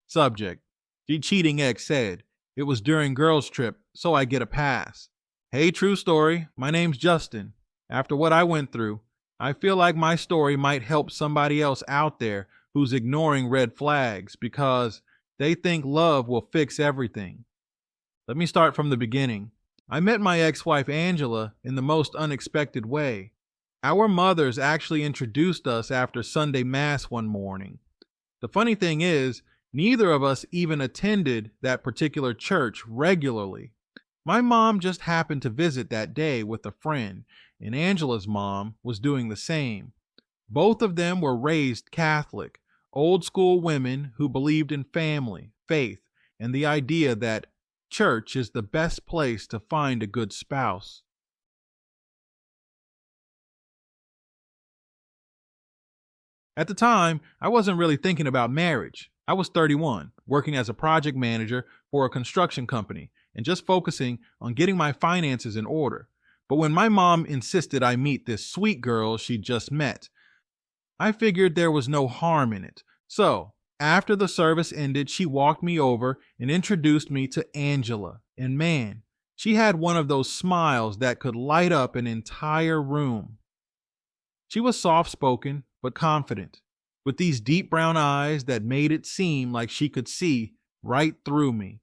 Subject: G cheating ex said, "It was during girls' trip, so I get a pass." Hey, true story. My name's Justin. After what I went through, I feel like my story might help somebody else out there who's ignoring red flags because they think love will fix everything. Let me start from the beginning. I met my ex-wife Angela in the most unexpected way. Our mothers actually introduced us after Sunday Mass one morning. The funny thing is, neither of us even attended that particular church regularly. My mom just happened to visit that day with a friend, and Angela's mom was doing the same. Both of them were raised Catholic, old school women who believed in family, faith, and the idea that church is the best place to find a good spouse. At the time, I wasn't really thinking about marriage. I was 31, working as a project manager for a construction company and just focusing on getting my finances in order. But when my mom insisted I meet this sweet girl she'd just met, I figured there was no harm in it. So, after the service ended, she walked me over and introduced me to Angela. And man, she had one of those smiles that could light up an entire room. She was soft-spoken but confident, with these deep brown eyes that made it seem like she could see right through me.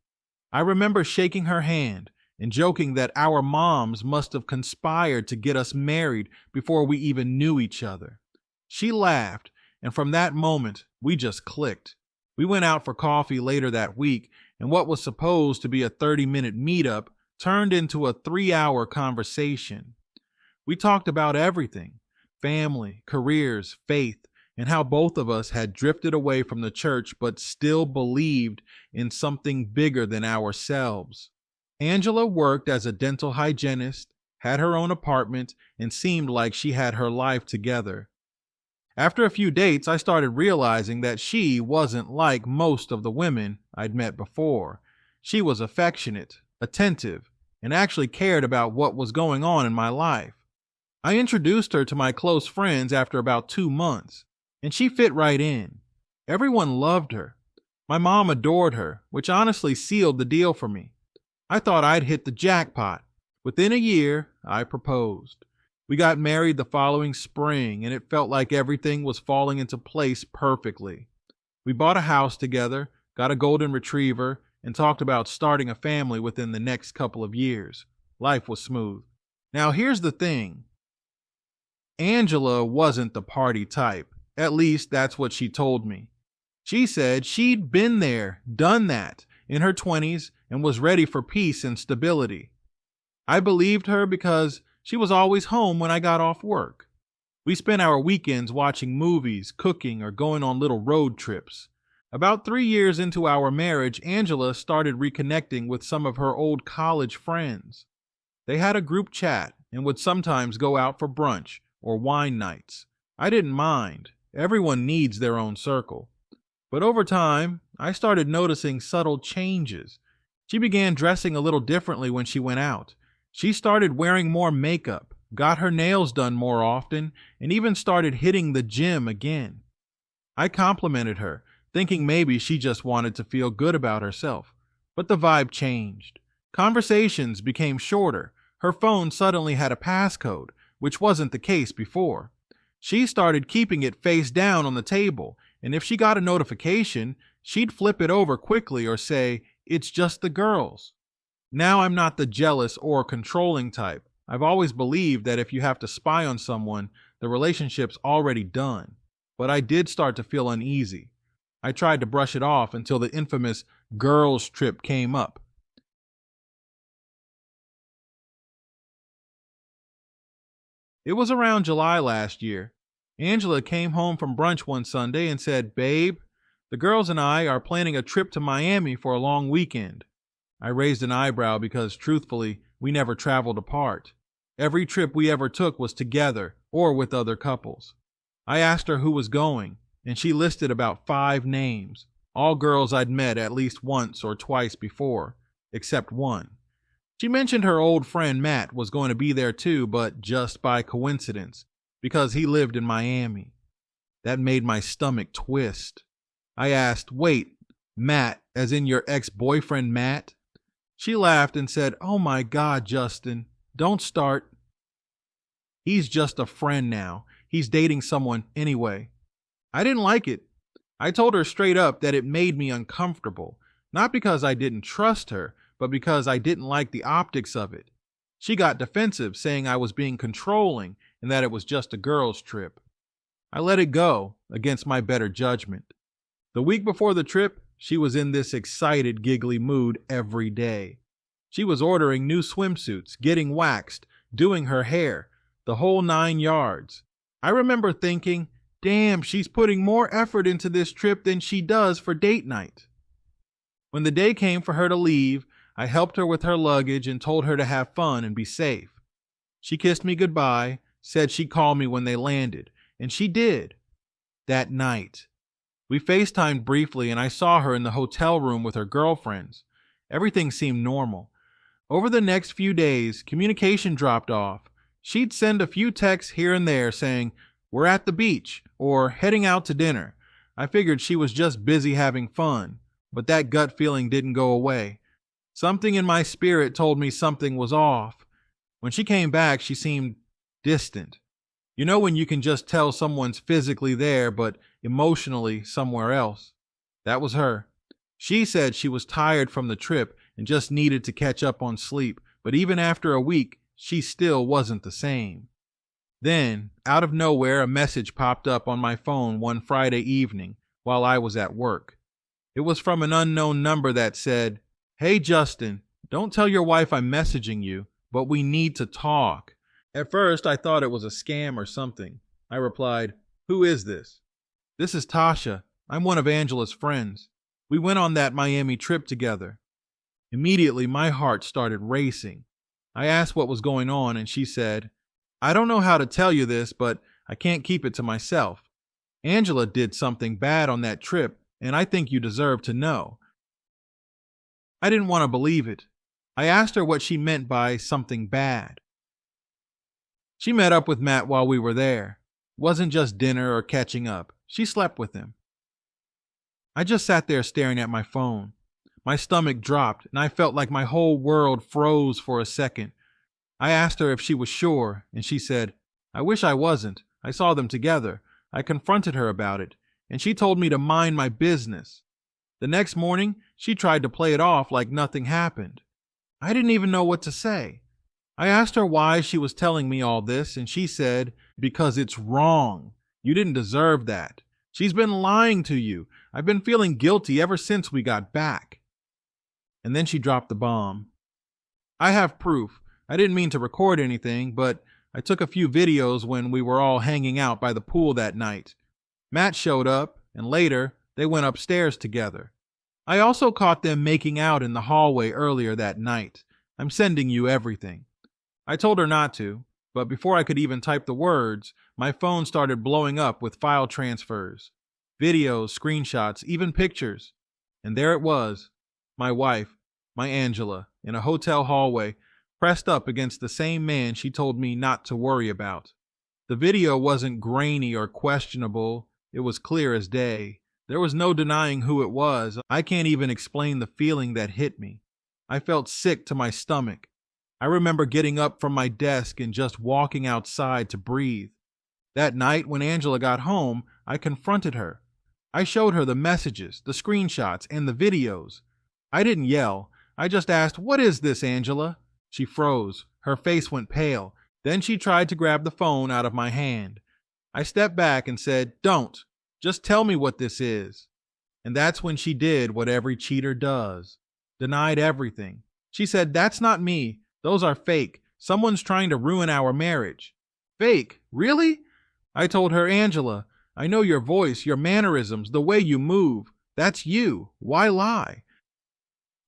I remember shaking her hand and joking that our moms must have conspired to get us married before we even knew each other. She laughed, and from that moment, we just clicked. We went out for coffee later that week, and what was supposed to be a 30-minute meetup turned into a 3-hour conversation. We talked about everything: family, careers, faith, and how both of us had drifted away from the church but still believed in something bigger than ourselves. Angela worked as a dental hygienist, had her own apartment, and seemed like she had her life together. After a few dates, I started realizing that she wasn't like most of the women I'd met before. She was affectionate, attentive, and actually cared about what was going on in my life. I introduced her to my close friends after about 2 months, and she fit right in. Everyone loved her. My mom adored her, which honestly sealed the deal for me. I thought I'd hit the jackpot. Within a year, I proposed. We got married the following spring, and it felt like everything was falling into place perfectly. We bought a house together, got a golden retriever, and talked about starting a family within the next couple of years. Life was smooth. Now here's the thing. Angela wasn't the party type. At least that's what she told me. She said she'd been there, done that, in her 20s and was ready for peace and stability. I believed her because she was always home when I got off work. We spent our weekends watching movies, cooking, or going on little road trips. About 3 years into our marriage, Angela started reconnecting with some of her old college friends. They had a group chat and would sometimes go out for brunch or wine nights. I didn't mind. Everyone needs their own circle. But over time, I started noticing subtle changes. She began dressing a little differently when she went out. She started wearing more makeup, got her nails done more often, and even started hitting the gym again. I complimented her, thinking maybe she just wanted to feel good about herself. But the vibe changed. Conversations became shorter. Her phone suddenly had a passcode, which wasn't the case before. She started keeping it face down on the table, and if she got a notification, she'd flip it over quickly or say, "It's just the girls." Now I'm not the jealous or controlling type. I've always believed that if you have to spy on someone, the relationship's already done. But I did start to feel uneasy. I tried to brush it off until the infamous girls' trip came up. It was around July last year. Angela came home from brunch one Sunday and said, "Babe, the girls and I are planning a trip to Miami for a long weekend." I raised an eyebrow because, truthfully, we never traveled apart. Every trip we ever took was together or with other couples. I asked her who was going, and she listed about 5 names, all girls I'd met at least once or twice before, except one. She mentioned her old friend Matt was going to be there too, but just by coincidence, because he lived in Miami. That made my stomach twist. I asked, "Wait, Matt, as in your ex-boyfriend Matt? She laughed and said, "Oh my God, Justin, don't start. He's just a friend now. He's dating someone anyway." I didn't like it. I told her straight up that it made me uncomfortable, not because I didn't trust her, but because I didn't like the optics of it. She got defensive, saying I was being controlling and that it was just a girls' trip. I let it go, against my better judgment. The week before the trip, she was in this excited, giggly mood every day. She was ordering new swimsuits, getting waxed, doing her hair, the whole 9 yards. I remember thinking, damn, she's putting more effort into this trip than she does for date night. When the day came for her to leave, I helped her with her luggage and told her to have fun and be safe. She kissed me goodbye, said she'd call me when they landed, and she did. That night. We FaceTimed briefly and I saw her in the hotel room with her girlfriends. Everything seemed normal. Over the next few days, communication dropped off. She'd send a few texts here and there saying, "We're at the beach," or "heading out to dinner." I figured she was just busy having fun, but that gut feeling didn't go away. Something in my spirit told me something was off. When she came back, she seemed distant. You know when you can just tell someone's physically there, but emotionally somewhere else? That was her. She said she was tired from the trip and just needed to catch up on sleep, but even after a week, she still wasn't the same. Then, out of nowhere, a message popped up on my phone one Friday evening while I was at work. It was from an unknown number that said, "Hey Justin, don't tell your wife I'm messaging you, but we need to talk." At first, I thought it was a scam or something. I replied, "Who is this?" "This is Tasha. I'm one of Angela's friends. We went on that Miami trip together." Immediately, my heart started racing. I asked what was going on, and she said, "I don't know how to tell you this, but I can't keep it to myself. Angela did something bad on that trip, and I think you deserve to know." I didn't want to believe it. I asked her what she meant by something bad. She met up with Matt while we were there. It wasn't just dinner or catching up. She slept with him. I just sat there staring at my phone. My stomach dropped, and I felt like my whole world froze for a second. I asked her if she was sure, and she said, "I wish I wasn't. I saw them together. I confronted her about it, and she told me to mind my business." The next morning, she tried to play it off like nothing happened. I didn't even know what to say. I asked her why she was telling me all this, and she said, "Because it's wrong. You didn't deserve that. She's been lying to you. I've been feeling guilty ever since we got back." And then she dropped the bomb. I have proof. I didn't mean to record anything, but I took a few videos when we were all hanging out by the pool that night. Matt showed up, and later, they went upstairs together. I also caught them making out in the hallway earlier that night. I'm sending you everything. I told her not to, but before I could even type the words, my phone started blowing up with file transfers, videos, screenshots, even pictures. And there it was, my wife, my Angela, in a hotel hallway, pressed up against the same man she told me not to worry about. The video wasn't grainy or questionable. It was clear as day. There was no denying who it was. I can't even explain the feeling that hit me. I felt sick to my stomach. I remember getting up from my desk and just walking outside to breathe. That night, when Angela got home, I confronted her. I showed her the messages, the screenshots, and the videos. I didn't yell. I just asked, "What is this, Angela?" She froze. Her face went pale. Then she tried to grab the phone out of my hand. I stepped back and said, "Don't. Just tell me what this is." And that's when she did what every cheater does. Denied everything. She said, "That's not me. Those are fake. Someone's trying to ruin our marriage." "Fake? Really?" I told her, "Angela, I know your voice, your mannerisms, the way you move. That's you. Why lie?"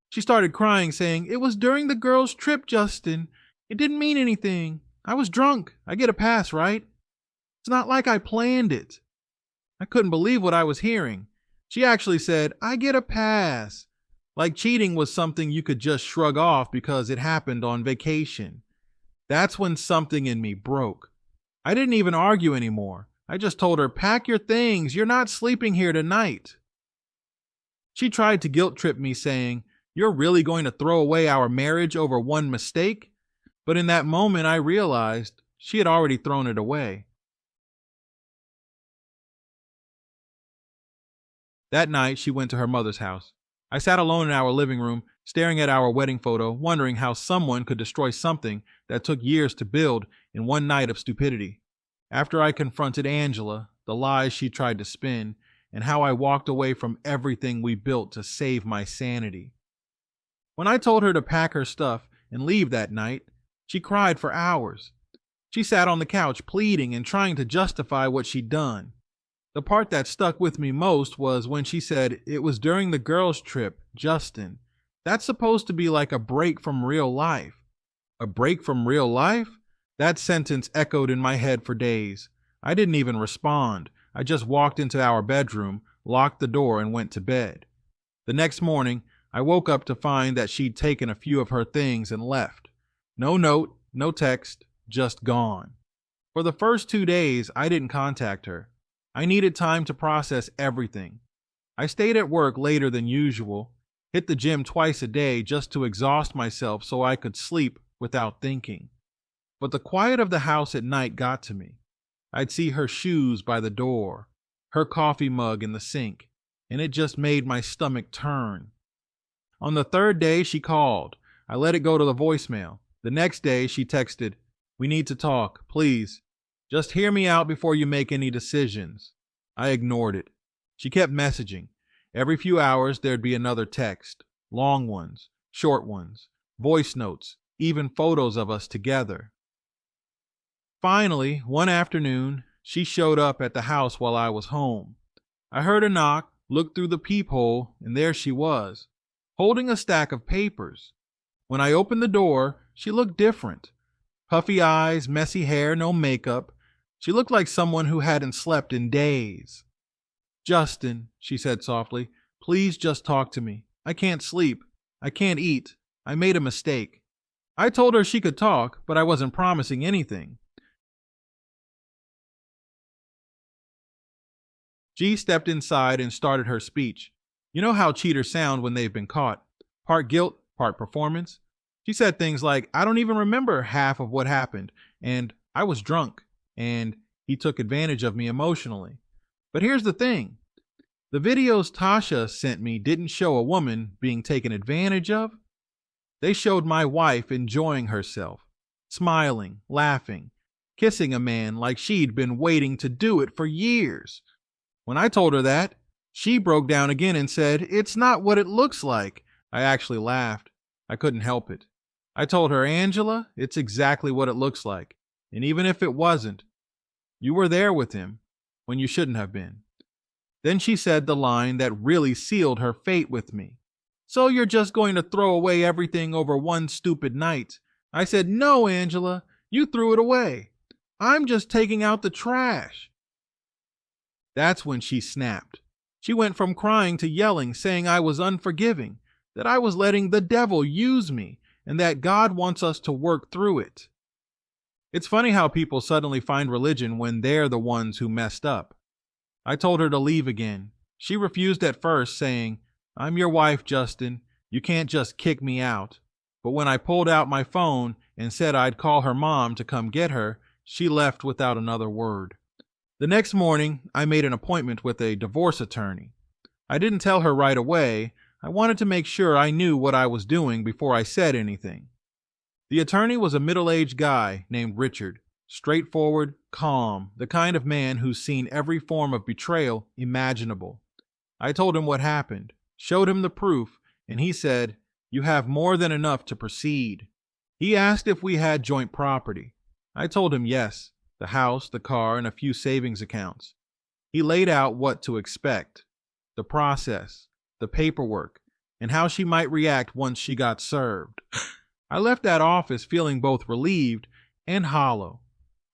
She started crying, saying, "It was during the girls' trip, Justin. It didn't mean anything. I was drunk. I get a pass, right? It's not like I planned it." I couldn't believe what I was hearing. She actually said, "I get a pass." Like cheating was something you could just shrug off because it happened on vacation. That's when something in me broke. I didn't even argue anymore. I just told her, "Pack your things. You're not sleeping here tonight." She tried to guilt trip me, saying, "You're really going to throw away our marriage over one mistake?" But in that moment, I realized she had already thrown it away. That night, she went to her mother's house. I sat alone in our living room, staring at our wedding photo, wondering how someone could destroy something that took years to build in one night of stupidity. After I confronted Angela, the lies she tried to spin, and how I walked away from everything we built to save my sanity. When I told her to pack her stuff and leave that night, she cried for hours. She sat on the couch pleading and trying to justify what she'd done. The part that stuck with me most was when she said it was during the girls' trip, Justin. That's supposed to be like a break from real life. A break from real life? That sentence echoed in my head for days. I didn't even respond. I just walked into our bedroom, locked the door, and went to bed. The next morning, I woke up to find that she'd taken a few of her things and left. No note, no text, just gone. For the first 2 days, I didn't contact her. I needed time to process everything. I stayed at work later than usual, hit the gym twice a day just to exhaust myself so I could sleep without thinking. But the quiet of the house at night got to me. I'd see her shoes by the door, her coffee mug in the sink, and it just made my stomach turn. On the third day, she called. I let it go to the voicemail. The next day, she texted, "We need to talk, please. Just hear me out before you make any decisions." I ignored it. She kept messaging. Every few hours, there'd be another text. Long ones, short ones, voice notes, even photos of us together. Finally, one afternoon, she showed up at the house while I was home. I heard a knock, looked through the peephole, and there she was, holding a stack of papers. When I opened the door, she looked different. Puffy eyes, messy hair, no makeup. She looked like someone who hadn't slept in days. "Justin," she said softly, "please just talk to me. I can't sleep. I can't eat. I made a mistake." I told her she could talk, but I wasn't promising anything. G stepped inside and started her speech. You know how cheaters sound when they've been caught. Part guilt, part performance. She said things like, "I don't even remember half of what happened, and I was drunk, and he took advantage of me emotionally." But here's the thing. The videos Tasha sent me didn't show a woman being taken advantage of. They showed my wife enjoying herself, smiling, laughing, kissing a man like she'd been waiting to do it for years. When I told her that, she broke down again and said, "It's not what it looks like." I actually laughed. I couldn't help it. I told her, "Angela, it's exactly what it looks like. And even if it wasn't, you were there with him when you shouldn't have been." Then she said the line that really sealed her fate with me. "So you're just going to throw away everything over one stupid night?" I said, "No, Angela, you threw it away. I'm just taking out the trash." That's when she snapped. She went from crying to yelling, saying I was unforgiving, that I was letting the devil use me, and that God wants us to work through it. It's funny how people suddenly find religion when they're the ones who messed up. I told her to leave again. She refused at first, saying, "I'm your wife, Justin. You can't just kick me out." But when I pulled out my phone and said I'd call her mom to come get her, she left without another word. The next morning, I made an appointment with a divorce attorney. I didn't tell her right away. I wanted to make sure I knew what I was doing before I said anything. The attorney was a middle-aged guy named Richard, straightforward, calm, the kind of man who's seen every form of betrayal imaginable. I told him what happened, showed him the proof, and he said, "You have more than enough to proceed." He asked if we had joint property. I told him yes, the house, the car, and a few savings accounts. He laid out what to expect, the process, the paperwork, and how she might react once she got served. I left that office feeling both relieved and hollow,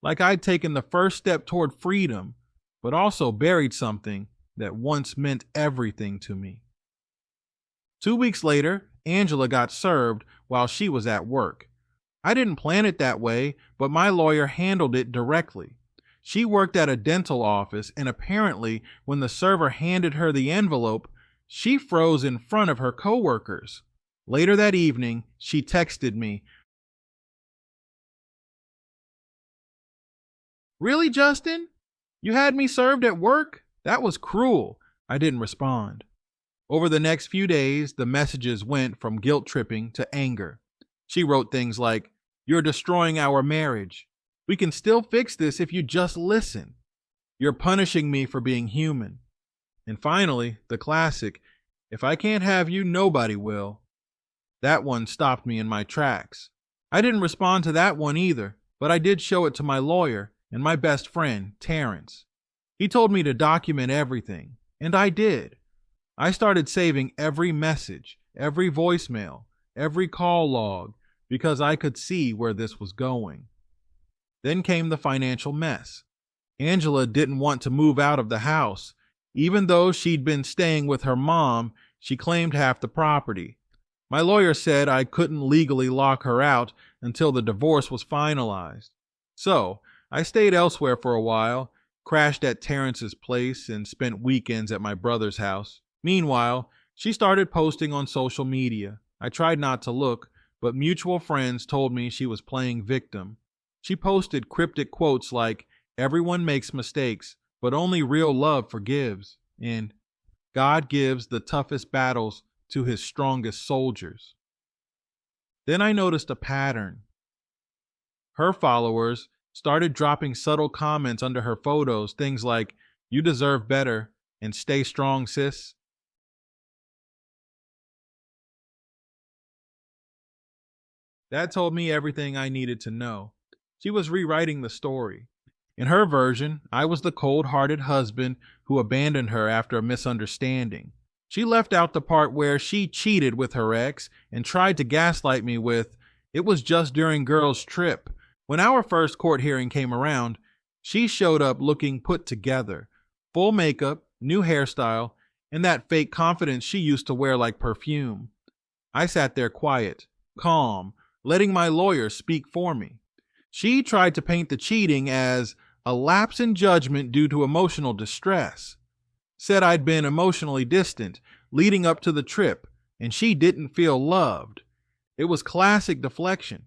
like I'd taken the first step toward freedom, but also buried something that once meant everything to me. 2 weeks later, Angela got served while she was at work. I didn't plan it that way, but my lawyer handled it directly. She worked at a dental office, and apparently, when the server handed her the envelope, She froze in front of her coworkers. Later that evening, she texted me, "Really, Justin? You had me served at work? That was cruel." I didn't respond. Over the next few days, the messages went from guilt tripping to anger. She wrote things like, "You're destroying our marriage. We can still fix this if you just listen. You're punishing me for being human." And finally, the classic, "If I can't have you, nobody will." That one stopped me in my tracks. I didn't respond to that one either, but I did show it to my lawyer and my best friend, Terrence. He told me to document everything, and I did. I started saving every message, every voicemail, every call log, because I could see where this was going. Then came the financial mess. Angela didn't want to move out of the house. Even though she'd been staying with her mom, she claimed half the property. My lawyer said I couldn't legally lock her out until the divorce was finalized. So I stayed elsewhere for a while, crashed at Terrence's place, and spent weekends at my brother's house. Meanwhile, she started posting on social media. I tried not to look, but mutual friends told me she was playing victim. She posted cryptic quotes like, "Everyone makes mistakes, but only real love forgives," and "God gives the toughest battles to his strongest soldiers." Then I noticed a pattern. Her followers started dropping subtle comments under her photos, things like, "You deserve better," and "Stay strong, sis." That told me everything I needed to know. She was rewriting the story. In her version, I was the cold-hearted husband who abandoned her after a misunderstanding. She left out the part where she cheated with her ex and tried to gaslight me with, "It was just during girls' trip." When our first court hearing came around, she showed up looking put together, full makeup, new hairstyle, and that fake confidence she used to wear like perfume. I sat there quiet, calm, letting my lawyer speak for me. She tried to paint the cheating as a lapse in judgment due to emotional distress. Said I'd been emotionally distant leading up to the trip, and she didn't feel loved. It was classic deflection.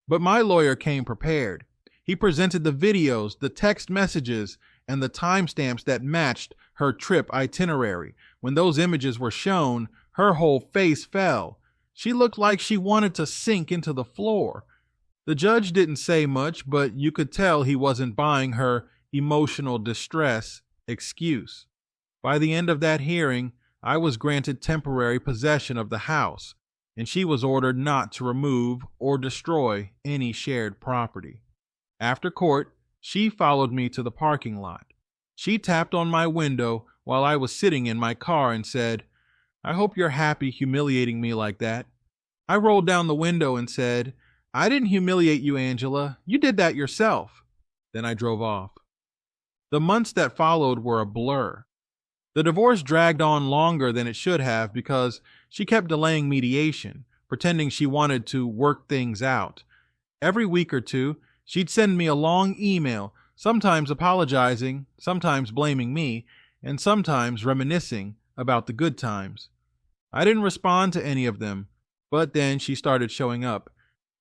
But my lawyer came prepared. He presented the videos, the text messages, and the timestamps that matched her trip itinerary. When those images were shown, her whole face fell. She looked like she wanted to sink into the floor. The judge didn't say much, but you could tell he wasn't buying her emotional distress excuse. By the end of that hearing, I was granted temporary possession of the house, and she was ordered not to remove or destroy any shared property. After court, she followed me to the parking lot. She tapped on my window while I was sitting in my car and said, "I hope you're happy humiliating me like that." I rolled down the window and said, "I didn't humiliate you, Angela. You did that yourself." Then I drove off. The months that followed were a blur. The divorce dragged on longer than it should have because she kept delaying mediation, pretending she wanted to work things out. Every week or two, she'd send me a long email, sometimes apologizing, sometimes blaming me, and sometimes reminiscing about the good times. I didn't respond to any of them, but then she started showing up.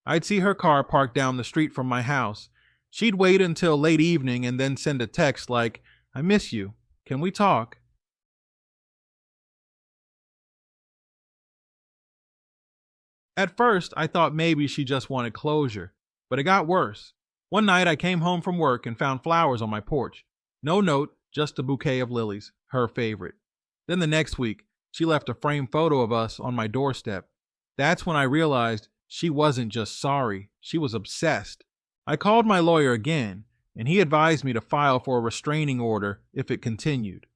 I'd see her car parked down the street from my house. She'd wait until late evening and then send a text like, "I miss you. Can we talk?" At first, I thought maybe she just wanted closure, but it got worse. One night, I came home from work and found flowers on my porch. No note, just a bouquet of lilies, her favorite. Then the next week, she left a framed photo of us on my doorstep. That's when I realized she wasn't just sorry, she was obsessed. I called my lawyer again, and he advised me to file for a restraining order if it continued.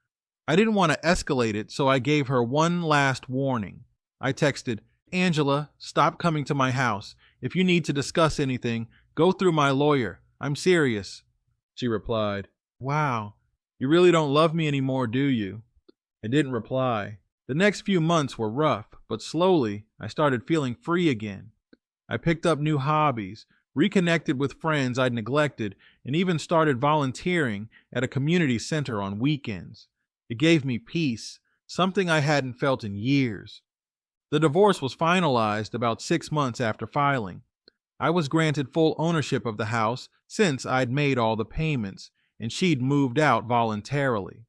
I didn't want to escalate it, so I gave her one last warning. I texted, "Angela, stop coming to my house. If you need to discuss anything, go through my lawyer. I'm serious." She replied, "Wow, you really don't love me anymore, do you?" I didn't reply. The next few months were rough, but slowly I started feeling free again. I picked up new hobbies, reconnected with friends I'd neglected, and even started volunteering at a community center on weekends. It gave me peace, something I hadn't felt in years. The divorce was finalized about 6 months after filing. I was granted full ownership of the house since I'd made all the payments, and she'd moved out voluntarily.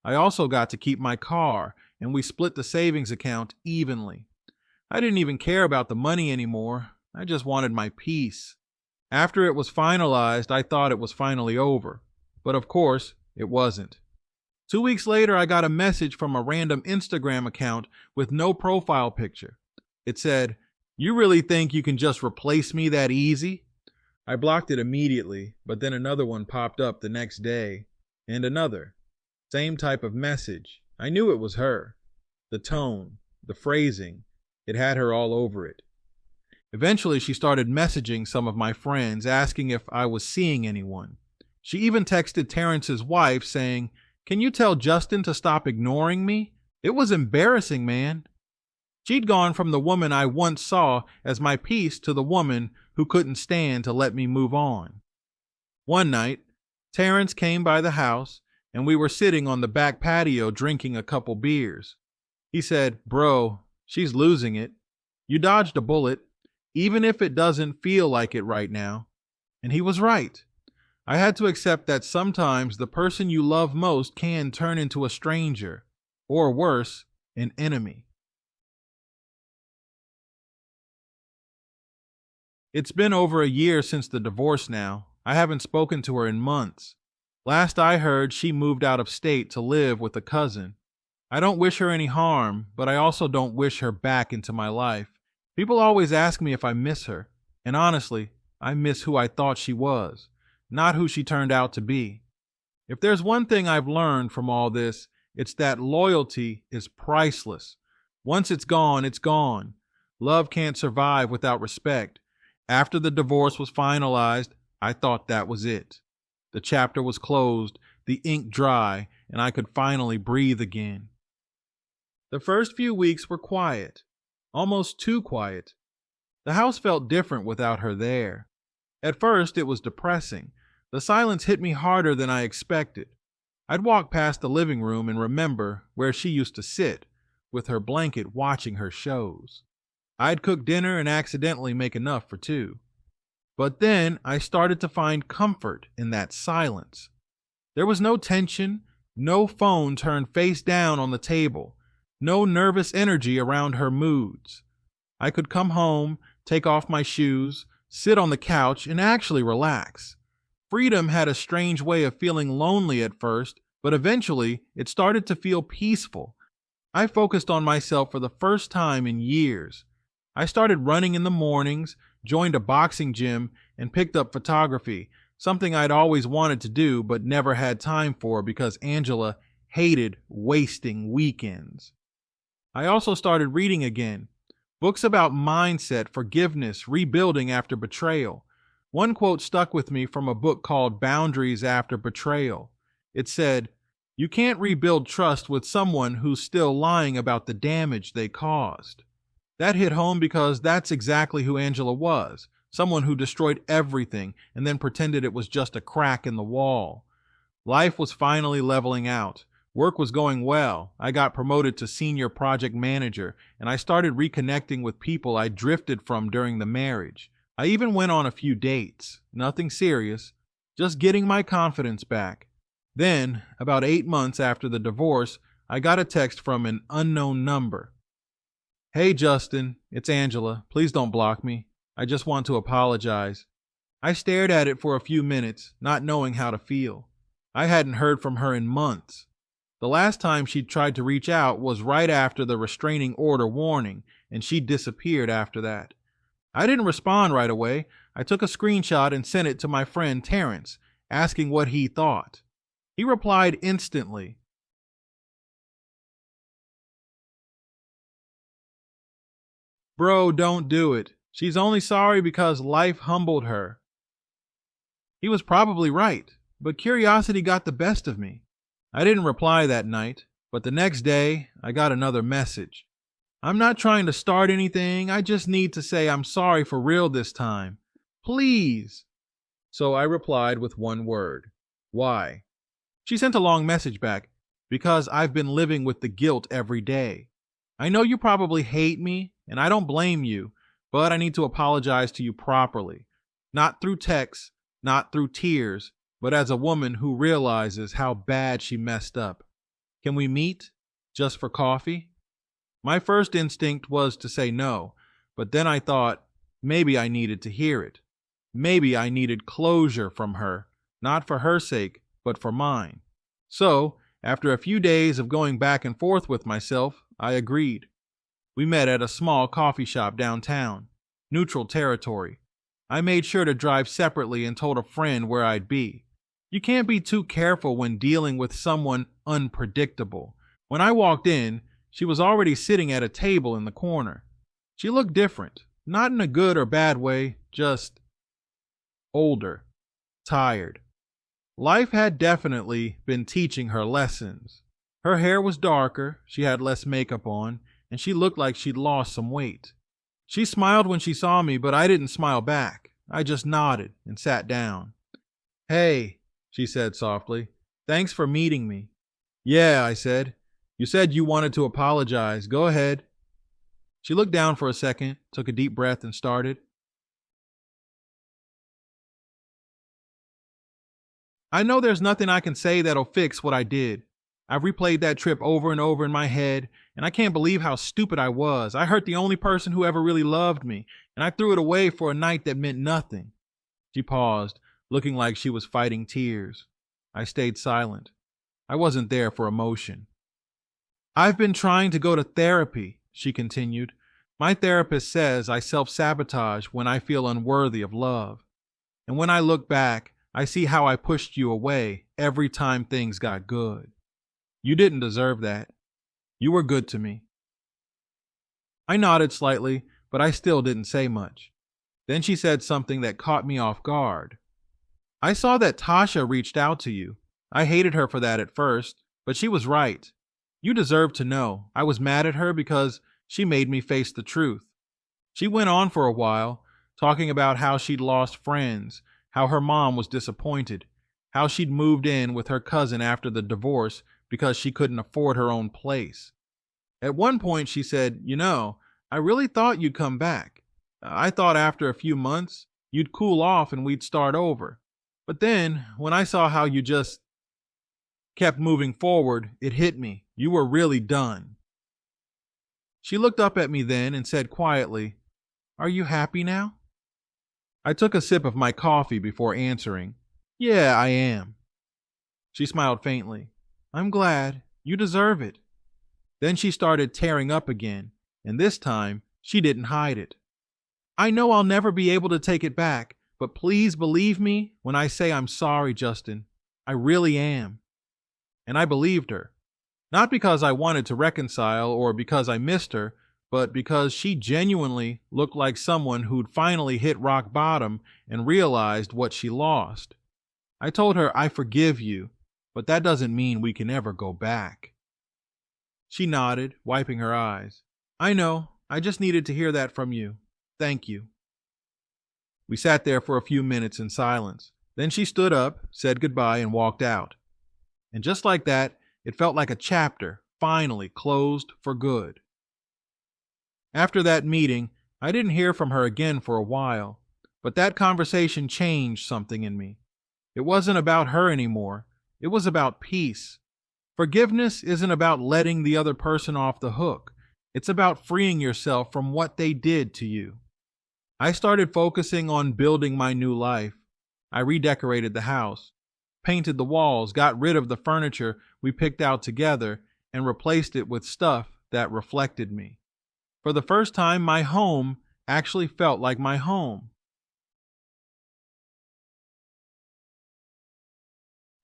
I also got to keep my car, and we split the savings account evenly. I didn't even care about the money anymore. I just wanted my peace. After it was finalized, I thought it was finally over. But of course, it wasn't. 2 weeks later, I got a message from a random Instagram account with no profile picture. It said, "You really think you can just replace me that easy?" I blocked it immediately, but then another one popped up the next day, and another. Same type of message. I knew it was her. The tone, the phrasing, it had her all over it. Eventually, she started messaging some of my friends, asking if I was seeing anyone. She even texted Terrence's wife saying, "Can you tell Justin to stop ignoring me? It was embarrassing, man." She'd gone from the woman I once saw as my peace to the woman who couldn't stand to let me move on. One night, Terrence came by the house, and we were sitting on the back patio drinking a couple beers. He said, "Bro, she's losing it. You dodged a bullet, even if it doesn't feel like it right now." And he was right. I had to accept that sometimes the person you love most can turn into a stranger, or worse, an enemy. It's been over a year since the divorce now. I haven't spoken to her in months. Last I heard, she moved out of state to live with a cousin. I don't wish her any harm, but I also don't wish her back into my life. People always ask me if I miss her, and honestly, I miss who I thought she was, not who she turned out to be. If there's one thing I've learned from all this, it's that loyalty is priceless. Once it's gone, it's gone. Love can't survive without respect. After the divorce was finalized, I thought that was it. The chapter was closed, the ink dry, and I could finally breathe again. The first few weeks were quiet, almost too quiet. The house felt different without her there. At first, it was depressing. The silence hit me harder than I expected. I'd walk past the living room and remember where she used to sit, with her blanket watching her shows. I'd cook dinner and accidentally make enough for two. But then I started to find comfort in that silence. There was no tension, no phone turned face down on the table, no nervous energy around her moods. I could come home, take off my shoes, sit on the couch, and actually relax. Freedom had a strange way of feeling lonely at first, but eventually it started to feel peaceful. I focused on myself for the first time in years. I started running in the mornings, joined a boxing gym, and picked up photography, something I'd always wanted to do but never had time for because Angela hated wasting weekends. I also started reading again, books about mindset, forgiveness, rebuilding after betrayal. One quote stuck with me from a book called Boundaries After Betrayal. It said, "You can't rebuild trust with someone who's still lying about the damage they caused." That hit home because that's exactly who Angela was, someone who destroyed everything and then pretended it was just a crack in the wall. Life was finally leveling out. Work was going well. I got promoted to senior project manager, and I started reconnecting with people I drifted from during the marriage. I even went on a few dates. Nothing serious, just getting my confidence back. Then, about 8 months after the divorce, I got a text from an unknown number. "Hey Justin, it's Angela. Please don't block me. I just want to apologize." I stared at it for a few minutes, not knowing how to feel. I hadn't heard from her in months. The last time she'd tried to reach out was right after the restraining order warning, and she disappeared after that. I didn't respond right away. I took a screenshot and sent it to my friend Terrence, asking what he thought. He replied instantly, "Bro, don't do it. She's only sorry because life humbled her." He was probably right, but curiosity got the best of me. I didn't reply that night, but the next day I got another message. "I'm not trying to start anything. I just need to say I'm sorry for real this time. Please." So I replied with one word. "Why?" She sent a long message back. because I've been living with the guilt every day. I know you probably hate me, and I don't blame you, but I need to apologize to you properly. Not through text, not through tears, but as a woman who realizes how bad she messed up. Can we meet? Just for coffee? My first instinct was to say no, but then I thought maybe I needed to hear it. Maybe I needed closure from her, not for her sake, but for mine. So, after a few days of going back and forth with myself, I agreed. We met at a small coffee shop downtown, neutral territory. I made sure to drive separately and told a friend where I'd be. You can't be too careful when dealing with someone unpredictable. When I walked in, she was already sitting at a table in the corner. She looked different, not in a good or bad way, just older, tired. Life had definitely been teaching her lessons. Her hair was darker, she had less makeup on, and she looked like she'd lost some weight. She smiled when she saw me, but I didn't smile back. I just nodded and sat down. "Hey," she said softly. "Thanks for meeting me." "Yeah," I said. "You said you wanted to apologize. Go ahead." She looked down for a second, took a deep breath, and started. "I know there's nothing I can say that'll fix what I did. I've replayed that trip over and over in my head, and I can't believe how stupid I was. I hurt the only person who ever really loved me, and I threw it away for a night that meant nothing." She paused, looking like she was fighting tears. I stayed silent. I wasn't there for emotion. "I've been trying to go to therapy," she continued. "My therapist says I self-sabotage when I feel unworthy of love. And when I look back, I see how I pushed you away every time things got good. You didn't deserve that. You were good to me." I nodded slightly, but I still didn't say much. Then she said something that caught me off guard. "I saw that Tasha reached out to you. I hated her for that at first, but she was right. You deserve to know. I was mad at her because she made me face the truth." She went on for a while, talking about how she'd lost friends, how her mom was disappointed, how she'd moved in with her cousin after the divorce because she couldn't afford her own place. At one point she said, "I really thought you'd come back. I thought after a few months you'd cool off and we'd start over. But then when I saw how you just kept moving forward, it hit me. You were really done." She looked up at me then and said quietly, "Are you happy now?" I took a sip of my coffee before answering, "Yeah, I am." She smiled faintly. "I'm glad. You deserve it." Then she started tearing up again, and this time she didn't hide it. "I know I'll never be able to take it back, but please believe me when I say I'm sorry, Justin. I really am." And I believed her. Not because I wanted to reconcile or because I missed her, but because she genuinely looked like someone who'd finally hit rock bottom and realized what she lost. I told her, "I forgive you, but that doesn't mean we can ever go back." She nodded, wiping her eyes. "I know. I just needed to hear that from you. Thank you." We sat there for a few minutes in silence. Then she stood up, said goodbye, and walked out. And just like that, it felt like a chapter finally closed for good. After that meeting, I didn't hear from her again for a while, but that conversation changed something in me. It wasn't about her anymore. It was about peace. Forgiveness isn't about letting the other person off the hook. It's about freeing yourself from what they did to you. I started focusing on building my new life. I redecorated the house, painted the walls, got rid of the furniture we picked out together, and replaced it with stuff that reflected me. For the first time, my home actually felt like my home.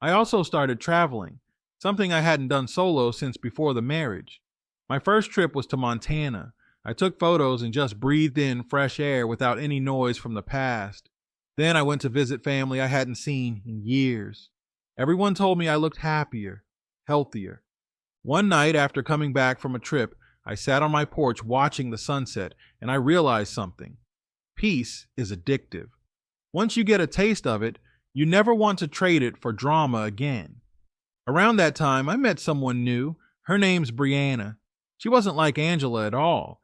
I also started traveling, something I hadn't done solo since before the marriage. My first trip was to Montana. I took photos and just breathed in fresh air without any noise from the past. Then I went to visit family I hadn't seen in years. Everyone told me I looked happier, healthier. One night after coming back from a trip, I sat on my porch watching the sunset, and I realized something. Peace is addictive. Once you get a taste of it, you never want to trade it for drama again. Around that time, I met someone new. Her name's Brianna. She wasn't like Angela at all.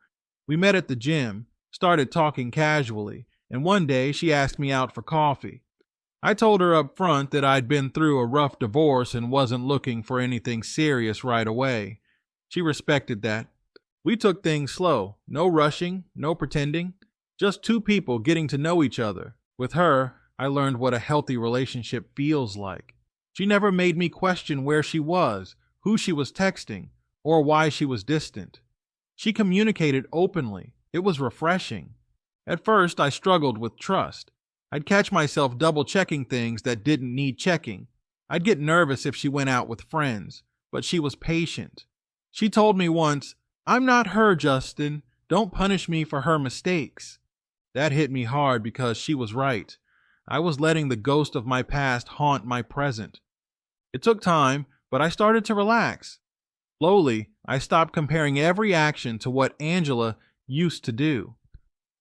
We met at the gym, started talking casually, and one day she asked me out for coffee. I told her up front that I'd been through a rough divorce and wasn't looking for anything serious right away. She respected that. We took things slow, no rushing, no pretending, just two people getting to know each other. With her, I learned what a healthy relationship feels like. She never made me question where she was, who she was texting, or why she was distant. She communicated openly. It was refreshing. At first, I struggled with trust. I'd catch myself double-checking things that didn't need checking. I'd get nervous if she went out with friends, but she was patient. She told me once, "I'm not her, Justin. Don't punish me for her mistakes." That hit me hard because she was right. I was letting the ghost of my past haunt my present. It took time, but I started to relax. Slowly, I stopped comparing every action to what Angela used to do.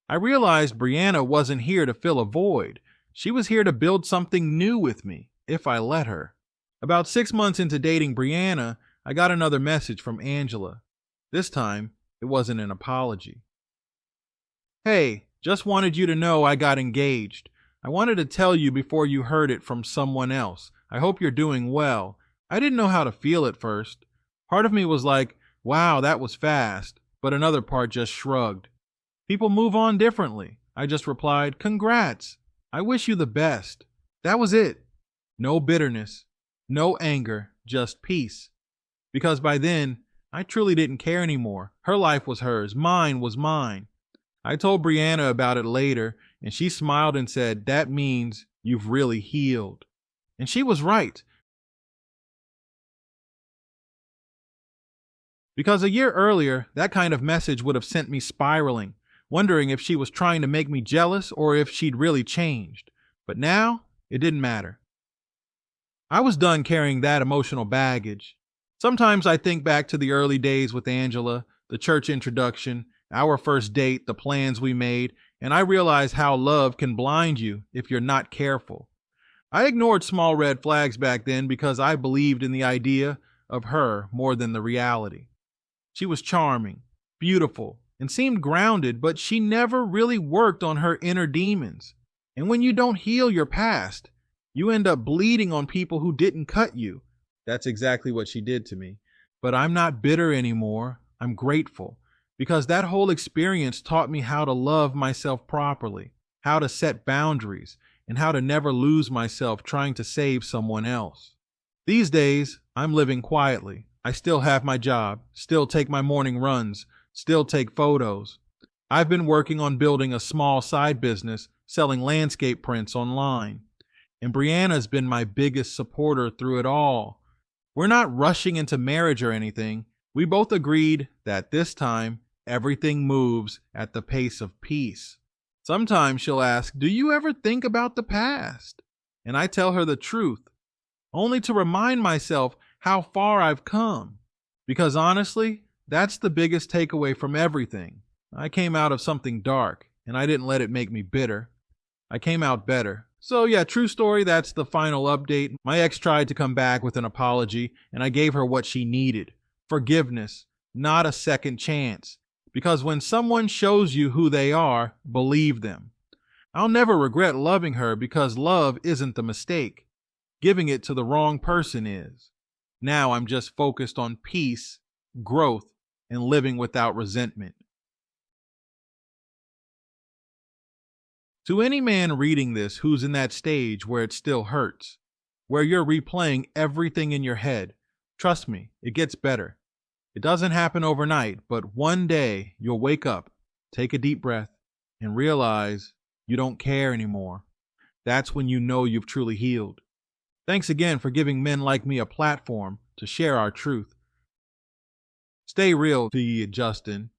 I realized Brianna wasn't here to fill a void. She was here to build something new with me, if I let her. About 6 months into dating Brianna, I got another message from Angela. This time, it wasn't an apology. "Hey, just wanted you to know I got engaged. I wanted to tell you before you heard it from someone else. I hope you're doing well. I didn't know how to feel at first. Part of me was like, wow, that was fast, but another part just shrugged. People move on differently." I just replied, "Congrats. I wish you the best." That was it. No bitterness, no anger, just peace. Because by then, I truly didn't care anymore. Her life was hers, mine was mine. I told Brianna about it later, and she smiled and said, "That means you've really healed." And she was right. Because a year earlier, that kind of message would have sent me spiraling, wondering if she was trying to make me jealous or if she'd really changed. But now, it didn't matter. I was done carrying that emotional baggage. Sometimes I think back to the early days with Angela, the church introduction, our first date, the plans we made, and I realize how love can blind you if you're not careful. I ignored small red flags back then because I believed in the idea of her more than the reality. She was charming, beautiful, and seemed grounded, but she never really worked on her inner demons. And when you don't heal your past, you end up bleeding on people who didn't cut you. That's exactly what she did to me. But I'm not bitter anymore. I'm grateful, because that whole experience taught me how to love myself properly, how to set boundaries, and how to never lose myself trying to save someone else. These days, I'm living quietly. I still have my job, still take my morning runs, still take photos. I've been working on building a small side business selling landscape prints online. And Brianna's been my biggest supporter through it all. We're not rushing into marriage or anything. We both agreed that this time, everything moves at the pace of peace. Sometimes she'll ask, "Do you ever think about the past?" And I tell her the truth, only to remind myself how far I've come. Because honestly, that's the biggest takeaway from everything. I came out of something dark, and I didn't let it make me bitter. I came out better. So yeah, true story, that's the final update. My ex tried to come back with an apology, and I gave her what she needed. Forgiveness, not a second chance. Because when someone shows you who they are, believe them. I'll never regret loving her because love isn't the mistake. Giving it to the wrong person is. Now I'm just focused on peace, growth, and living without resentment. To any man reading this who's in that stage where it still hurts, where you're replaying everything in your head, trust me, it gets better. It doesn't happen overnight, but one day you'll wake up, take a deep breath, and realize you don't care anymore. That's when you know you've truly healed. Thanks again for giving men like me a platform to share our truth. Stay real to you, Justin.